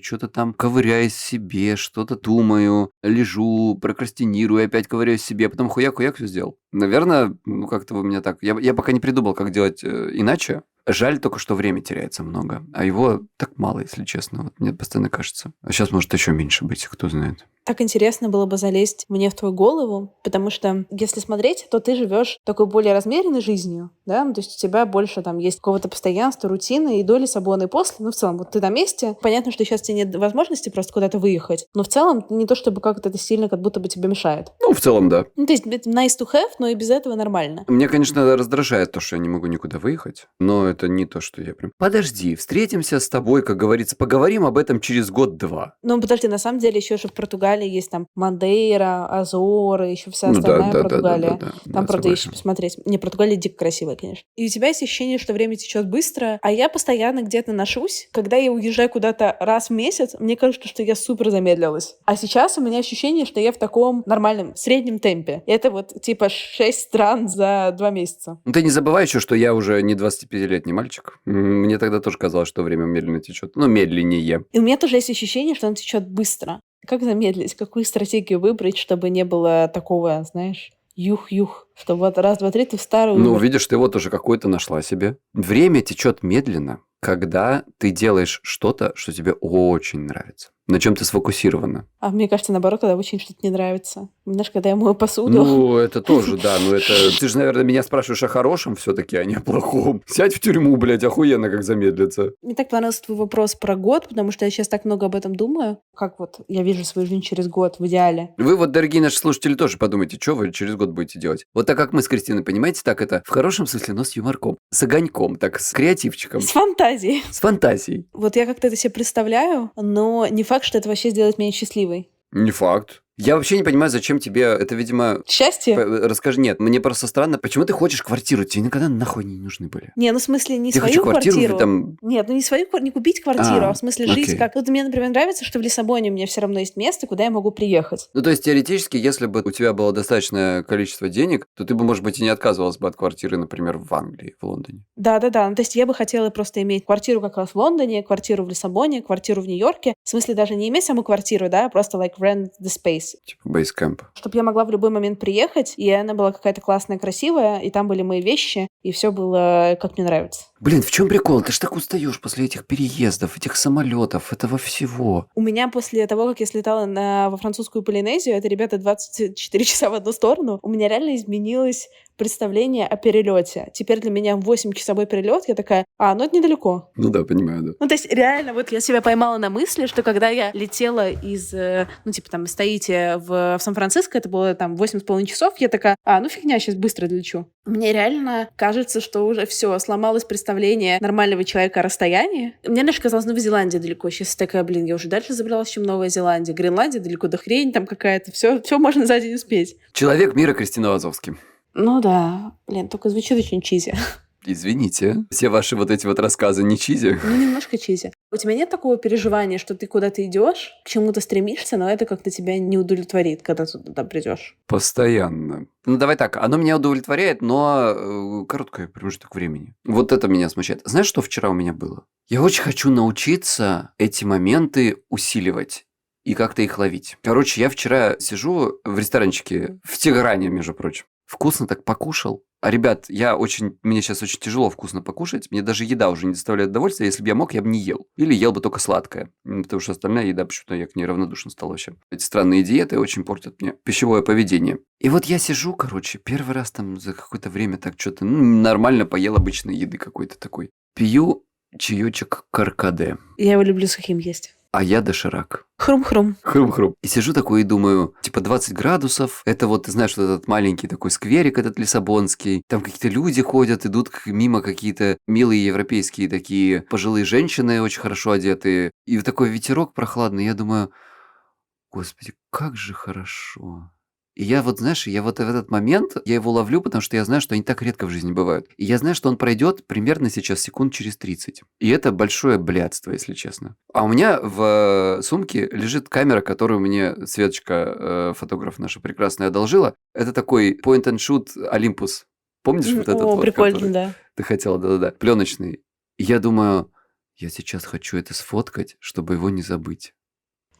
что-то там ковыряюсь в себе, что-то думаю, лежу, прокрастинирую, опять ковыряюсь в себе, потом хуяк все сделал. Наверное, как-то у меня так. Я пока не придумал, как делать иначе. Жаль только, что время теряется много, а его так мало, если честно. Вот мне постоянно кажется. А сейчас может еще меньше быть, кто знает. Так интересно было бы залезть мне в твою голову, потому что, если смотреть, то ты живешь такой более размеренной жизнью, да, ну, то есть у тебя больше там есть какого-то постоянства, рутины и доли свободной после, ну, в целом, вот ты на месте, понятно, что сейчас тебе нет возможности просто куда-то выехать, но в целом не то, чтобы как-то это сильно как будто бы тебе мешает. Ну, в целом, да. Ну, то есть это nice to have, но и без этого нормально. Меня, конечно, раздражает то, что я не могу никуда выехать, но это не то, что я прям... Подожди, встретимся с тобой, как говорится, поговорим об этом через год-два. Ну, подожди, на самом деле еще же в Португалии есть там Мадейра, Азоры, еще вся Ну да, остальная да, да, да, Португалия. да, Там, да, правда, есть согласен. посмотреть. Не, Португалия дико красивая, конечно. И у тебя есть ощущение, что время течет быстро, а я постоянно где-то ношусь. Когда я уезжаю куда-то раз в месяц, мне кажется, что я супер замедлилась. А сейчас у меня ощущение, что я в таком нормальном, среднем темпе. И это вот типа 6 стран за 2 месяца. Ну, ты не забывай еще, что я уже не 25-летний мальчик. Мне тогда тоже казалось, что время медленно течет. Ну, медленнее. И у меня тоже есть ощущение, что оно течет быстро. Как замедлить? Какую стратегию выбрать, чтобы не было такого, знаешь, юх-юх, что вот раз, два, три, ты в старый Ну, умер. видишь, ты вот уже какой-то нашла себе. Время течет медленно, когда ты делаешь что-то, что тебе очень нравится. На чем ты сфокусирована. А мне кажется, наоборот, когда очень что-то не нравится. Знаешь, когда я мою посуду. Ну, это тоже, да. Но это... Ты же, наверное, меня спрашиваешь о хорошем все-таки, а не о плохом. Сядь в тюрьму, блядь, охуенно как замедлится. Мне так понравился твой вопрос про год, потому что я сейчас так много об этом думаю. Как вот я вижу свою жизнь через год в идеале. Вы вот, дорогие наши слушатели, тоже подумайте, что вы через год будете делать. Вот так, как мы с Кристиной, понимаете, так это в хорошем смысле, но с юморком, с огоньком, так с креативчиком, С фантазией. с фантазией. Вот я как-то это себе представляю, но не факт, что это вообще сделает меня счастливой. Не факт. Я вообще не понимаю, зачем тебе это, видимо... Счастье? Расскажи, нет, мне просто странно, почему ты хочешь квартиру? Тебе никогда нахуй не нужны были. Не, ну в смысле не Я свою хочу квартиру, квартиру. там... Нет, ну не свою, не купить квартиру, а в смысле жить окей. как... Вот мне, например, нравится, что в Лиссабоне у меня все равно есть место, куда я могу приехать. Ну, то есть, теоретически, если бы у тебя было достаточное количество денег, то ты бы, может быть, и не отказывалась бы от квартиры, например, в Англии, в Лондоне. Да-да-да, ну то есть я бы хотела просто иметь квартиру как раз в Лондоне, квартиру в Лиссабоне, квартиру в Нью-Йорке. В смысле даже не иметь саму квартиру, да, а просто like rent the space. Типа бейскэмп. Чтобы я могла в любой момент приехать, и она была какая-то классная, красивая, и там были мои вещи, и все было как мне нравится. Блин, в чем прикол? Ты ж так устаешь после этих переездов, этих самолетов, этого всего. У меня после того, как я слетала во французскую Полинезию, это, ребята, 24 часа в одну сторону, у меня реально изменилось представление о перелете. Теперь для меня 8-часовой перелет, я такая, ну это недалеко. Ну да, понимаю, да. Ну, то есть, реально, вот я себя поймала на мысли, что когда я летела из, ну, типа, там, из Таити в Сан-Франциско, это было, там, 8,5 часов, я такая, ну, фигня, сейчас быстро долечу. Мне реально кажется, что уже все сломалось представление нормального человека о расстоянии. Мне раньше казалось, Новая Зеландия далеко. Сейчас такая, блин, я уже дальше забралась, чем Новая Зеландия. Гренландия далеко, до хрень там какая-то. Все можно за день успеть. Человек мира Кристина Вазовский. Ну да, блин, только звучит очень чизи. Извините, все ваши вот эти вот рассказы не чизи. Ну, немножко чизи. У тебя нет такого переживания, что ты куда-то идешь, к чему-то стремишься, но это как-то тебя не удовлетворит, когда ты туда придешь? Постоянно. Ну, давай так, оно меня удовлетворяет, но короткое промежуток времени. Вот это меня смущает. Знаешь, что вчера у меня было? Я очень хочу научиться эти моменты усиливать и как-то их ловить. Короче, я вчера сижу в ресторанчике в Тегеране, между прочим. Вкусно так покушал. А, ребят, мне сейчас очень тяжело вкусно покушать. Мне даже еда уже не доставляет удовольствия. Если бы я мог, я бы не ел. Или ел бы только сладкое. Потому что остальная еда, почему-то я к ней равнодушен стал вообще. Эти странные диеты очень портят мне пищевое поведение. И вот я сижу, короче, первый раз там за какое-то время так что-то нормально поел обычной еды какой-то такой. Пью чаечек каркаде. Я его люблю сухим есть. А я доширак. Хрум-хрум. Хрум-хрум. И сижу такой и думаю, типа 20 градусов, это вот, ты знаешь, вот этот маленький такой скверик этот лиссабонский, там какие-то люди ходят, идут мимо какие-то милые европейские такие пожилые женщины, очень хорошо одетые, и такой ветерок прохладный, я думаю, господи, как же хорошо. И я вот, знаешь, я вот в этот момент, я его ловлю, потому что я знаю, что они так редко в жизни бывают. И я знаю, что он пройдет примерно сейчас секунд через 30. И это большое блядство, если честно. А у меня в сумке лежит камера, которую мне Светочка, фотограф наша прекрасная, одолжила. Это такой point and shoot Olympus. Помнишь вот этот вот, прикольно, который да. ты хотела? Да-да-да. Пленочный. И я думаю, я сейчас хочу это сфоткать, чтобы его не забыть.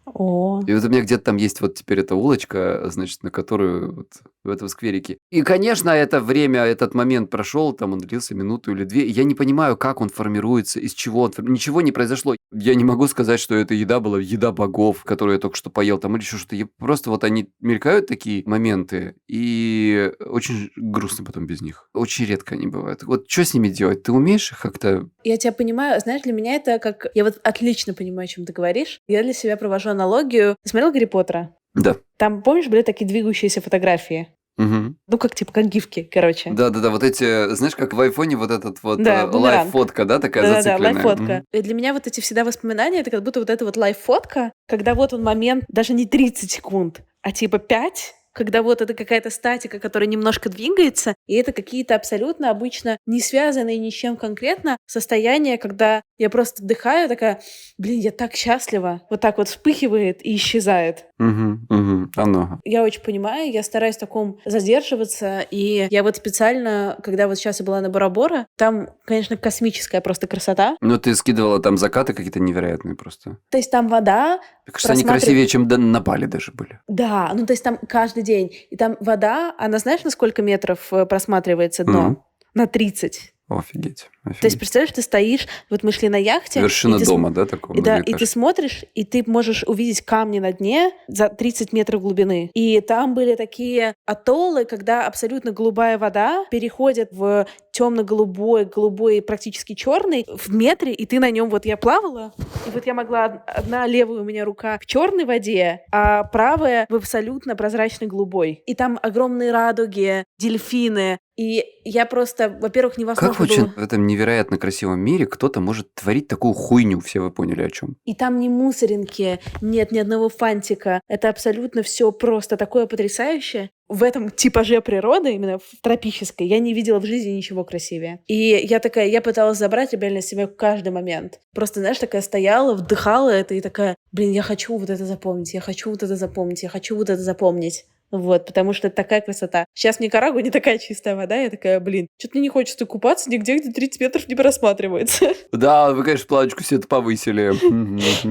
О, И вот у меня где-то там есть вот теперь эта улочка, значит, на которую вот в этом скверике. И, конечно, это время, этот момент прошел, там он длился минуту или две. Я не понимаю, как он формируется, из чего он ничего не произошло. Я не могу сказать, что эта еда была еда богов, которую я только что поел, там, или еще что-то. Просто вот они мелькают, такие моменты, и очень грустно потом без них. Очень редко они бывают. Вот что с ними делать? Ты умеешь их как-то... Я тебя понимаю. Знаешь, для меня это как... Я вот отлично понимаю, о чем ты говоришь. Я для себя провожу аналогию. Ты смотрел «Гарри Поттера»? Да. Там, помнишь, были такие двигающиеся фотографии? Угу. Ну, как типа, как гифки, короче. Да-да-да, вот эти, знаешь, как в айфоне вот этот вот Да, бумеранг. лайв-фотка, да, такая Да-да-да, зацикленная? лайф-фотка. Мгм. И для меня вот эти всегда воспоминания, это как будто вот эта вот лайф-фотка, когда вот он момент, даже не 30 секунд, а типа 5, когда вот это какая-то статика, которая немножко двигается, и это какие-то абсолютно обычно не связанные ни с чем конкретно состояния, когда я просто вдыхаю, такая, блин, я так счастлива. Вот так вот вспыхивает и исчезает. Оно. Я очень понимаю, я стараюсь в таком задерживаться, и я вот специально, когда вот сейчас я была на Бора-Бора, там, конечно, космическая просто красота. Ну, ты скидывала там закаты какие-то невероятные просто. То есть там вода Мне кажется, они просматривает... красивее, чем на Бали даже были. Да, ну то есть там каждый день. И там вода, она знаешь, на сколько метров просматривается дно? Мгм. На 30. Офигеть, То есть, офигеть. представляешь, ты стоишь, вот мы шли на яхте, Вершина и ты, дома, да, такого и, да, и ты многоэтажки? смотришь, и ты можешь увидеть камни на дне за 30 метров глубины. И там были такие атоллы, когда абсолютно голубая вода переходит в темно-голубой, голубой, практически черный в метре, и ты на нем, вот я плавала, и вот я могла, одна левая у меня рука в черной воде, а правая в абсолютно прозрачной голубой. И там огромные радуги, дельфины. И я просто, во-первых, Как невозможно вообще было... в этом невероятно красивом мире кто-то может творить такую хуйню? Все вы поняли, о чем? И там ни мусоринки, нет ни одного фантика. Это абсолютно все просто такое потрясающее. В этом типаже природы, именно в тропической, я не видела в жизни ничего красивее. И я такая, я пыталась забрать реально себе каждый момент. Просто, знаешь, такая стояла, вдыхала это и такая, блин, я хочу вот это запомнить, я хочу вот это запомнить, я хочу вот это запомнить. Вот, потому что это такая красота. Сейчас в Никарагуа не такая чистая вода, я такая, блин, что-то мне не хочется купаться нигде, где 30 метров не просматривается. Да, вы, конечно, планочку себе повысили.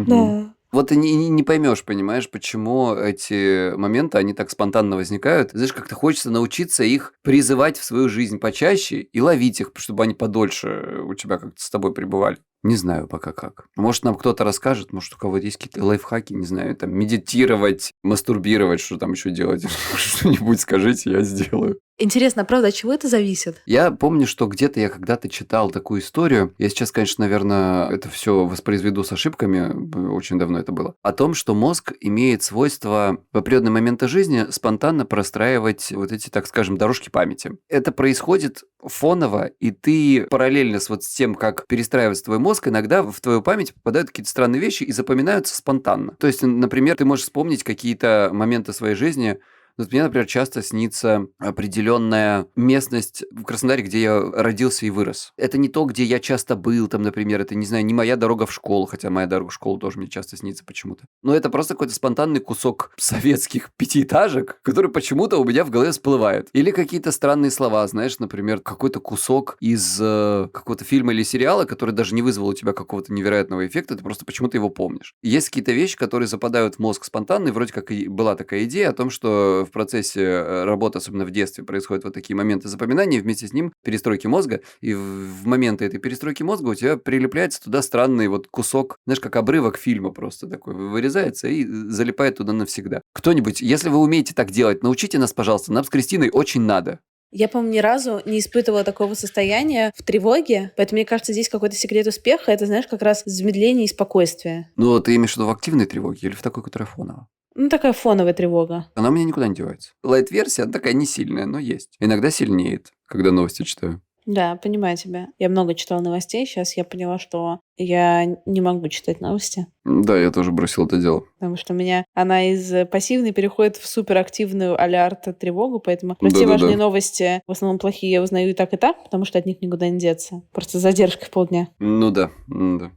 Да. Вот ты не поймешь, понимаешь, почему эти моменты, они так спонтанно возникают. Знаешь, как-то хочется научиться их призывать в свою жизнь почаще и ловить их, чтобы они подольше у тебя как-то с тобой пребывали. Не знаю пока как. Может, нам кто-то расскажет, может, у кого-то есть какие-то лайфхаки, не знаю, там, медитировать, мастурбировать, что там еще делать. Что-нибудь скажите, я сделаю. Интересно, а правда, от чего это зависит? Я помню, что где-то я когда-то читал такую историю. Я сейчас, конечно, наверное, это все воспроизведу с ошибками. Очень давно это было. О том, что мозг имеет свойство в определенные моменты жизни спонтанно простраивать вот эти, так скажем, дорожки памяти. Это происходит фоново, и ты параллельно с тем, как перестраивается твой мозг, иногда в твою память попадают какие-то странные вещи и запоминаются спонтанно. То есть, например, ты можешь вспомнить какие-то моменты своей жизни. Вот мне, например, часто снится определенная местность в Краснодаре, где я родился и вырос. Это не то, где я часто был, там, например, это, не знаю, не моя дорога в школу, хотя моя дорога в школу тоже мне часто снится почему-то. Но это просто какой-то спонтанный кусок советских пятиэтажек, который почему-то у меня в голове всплывает. Или какие-то странные слова, знаешь, например, какой-то кусок из какого-то фильма или сериала, который даже не вызвал у тебя какого-то невероятного эффекта, ты просто почему-то его помнишь. И есть какие-то вещи, которые западают в мозг спонтанно, и вроде как и была такая идея о том, что в процессе работы, особенно в детстве, происходят вот такие моменты запоминания, и вместе с ним перестройки мозга, и в моменты этой перестройки мозга у тебя прилепляется туда странный вот кусок, знаешь, как обрывок фильма просто такой, вырезается и залипает туда навсегда. Кто-нибудь, если вы умеете так делать, научите нас, пожалуйста, нам с Кристиной очень надо. Я, по-моему, ни разу не испытывала такого состояния в тревоге, поэтому, мне кажется, здесь какой-то секрет успеха — это, знаешь, как раз замедление и спокойствие. Ну, ты имеешь в виду в активной тревоге или в такой, которая фоновая? Ну, такая фоновая тревога. Она у меня никуда не девается. Лайт-версия, она такая не сильная, но есть. Иногда сильнеет, когда новости читаю. Да, понимаю тебя. Я много читала новостей, сейчас я поняла, что я не могу читать новости, Да, я тоже бросил это дело. потому что у меня она из пассивной переходит в суперактивную алярт тревогу, поэтому про все Да-да-да. важные новости, в основном плохие, я узнаю и так, потому что от них никуда не деться. Просто задержка в полдня. Ну да, да.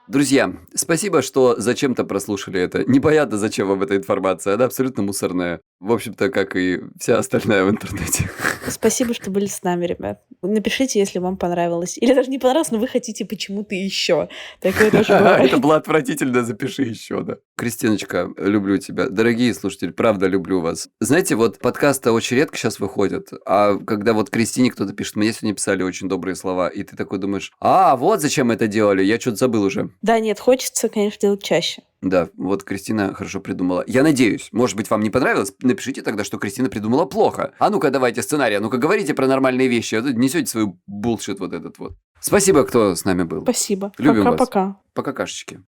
Друзья, спасибо, что зачем-то прослушали это. Непонятно, зачем вам эта информация. Она абсолютно мусорная. В общем-то, как и вся остальная в интернете. Спасибо, что были с нами, ребят. Напишите, если вам понравилось. Или даже не понравилось, но вы хотите почему-то еще. Такое тоже Это бывает. было отвратительно, запиши еще, да. Кристиночка, люблю тебя. Дорогие слушатели, правда люблю вас. Знаете, вот подкасты очень редко сейчас выходят, а когда вот Кристине кто-то пишет, мне сегодня писали очень добрые слова, и ты такой думаешь, вот зачем мы это делали, я что-то забыл уже. Да, нет, хочется, конечно, делать чаще. Да, вот Кристина хорошо придумала. Я надеюсь, может быть, вам не понравилось? Напишите тогда, что Кристина придумала плохо. А ну-ка, давайте сценарий, а ну-ка, говорите про нормальные вещи, а то несете свою булшит вот этот вот. Спасибо, кто с нами был. Спасибо. Любим вас. Пока-пока. Пока, кашечки.